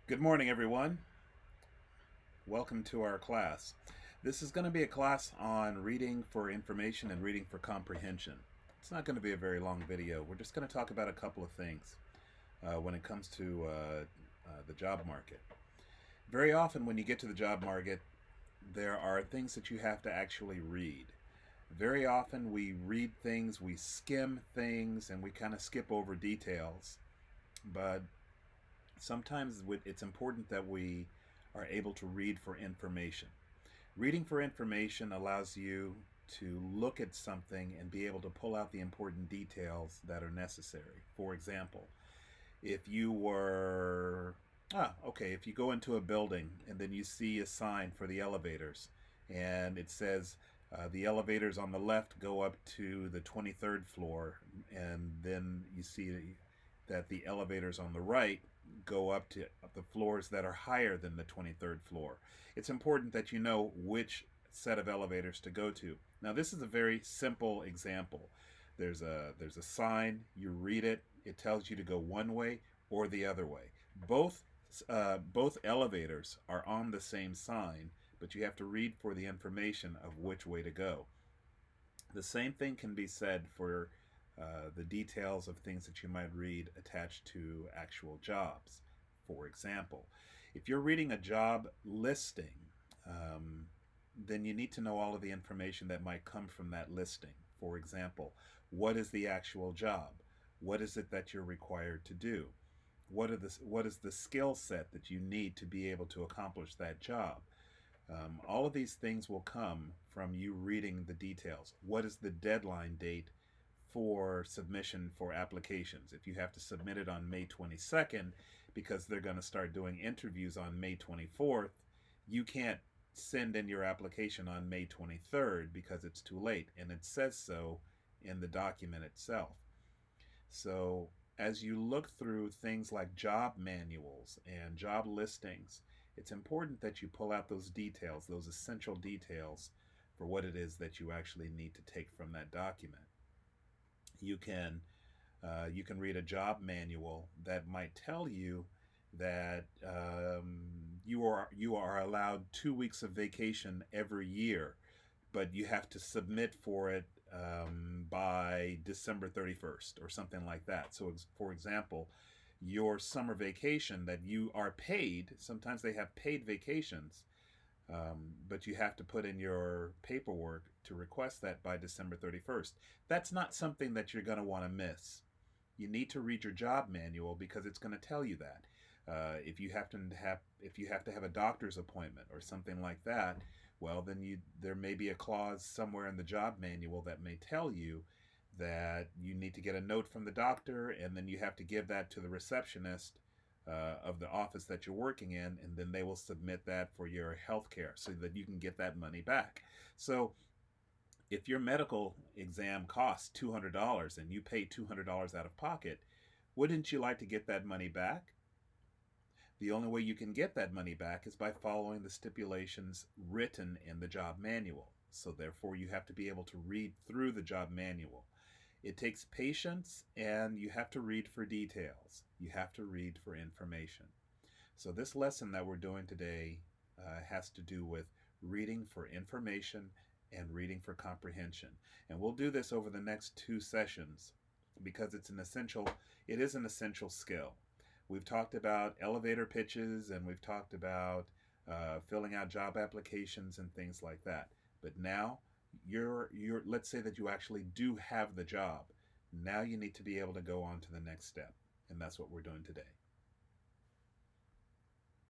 Good morning, everyone. Welcome to our class. This is going to be a class on reading for information and reading for comprehension. It's not going to be a very long video. We're just going to talk about a couple of things when it comes to the job market. Very often, when you get to the job market, there are things that you have to actually read. Very often, we read things, we skim things, and we kind of skip over details. But sometimes it's important that we are able to read for information. Reading for information allows you to look at something and be able to pull out the important details that are necessary. For example, if you were, if you go into a building and then you see a sign for the elevators and it says the elevators on the left go up to the 23rd floor, and then you see that the elevators on the right go up to the floors that are higher than the 23rd floor. It's important that you know which set of elevators to go to. Now, this is a very simple example. There's a sign, you read it, it tells you to go one way or the other way. Both elevators are on the same sign, but you have to read for the information of which way to go. The same thing can be said for the details of things that you might read attached to actual jobs. For example, if you're reading a job listing, then you need to know all of the information that might come from that listing. For example, what is the actual job? What is it that you're required to do? What is the skill set that you need to be able to accomplish that job? All of these things will come from you reading the details. What is the deadline date for submission for applications? If you have to submit it on May 22nd because they're going to start doing interviews on May 24th, you can't send in your application on May 23rd because it's too late, and it says so in the document itself. So as you look through things like job manuals and job listings, it's important that you pull out those details, those essential details for what it is that you actually need to take from that document. You can read a job manual that might tell you that you are allowed 2 weeks of vacation every year, but you have to submit for it by December 31st or something like that. So, for example, your summer vacation that you are paid, sometimes they have paid vacations, but you have to put in your paperwork to request that by December 31st. That's not something that you're going to want to miss. You need to read your job manual because it's going to tell you that. If you have to have a doctor's appointment or something like that, well, then there may be a clause somewhere in the job manual that may tell you that you need to get a note from the doctor, and then you have to give that to the receptionist of the office that you're working in, and then they will submit that for your health care so that you can get that money back. So if your medical exam costs $200 and you pay $200 out of pocket, wouldn't you like to get that money back? The only way you can get that money back is by following the stipulations written in the job manual. So therefore, you have to be able to read through the job manual. It takes patience, and you have to read for details. You have to read for information. So this lesson that we're doing today has to do with reading for information and reading for comprehension. And we'll do this over the next 2 sessions because it is an essential skill. We've talked about elevator pitches, and we've talked about filling out job applications and things like that. But now, let's say that you actually do have the job. Now you need to be able to go on to the next step, and that's what we're doing today.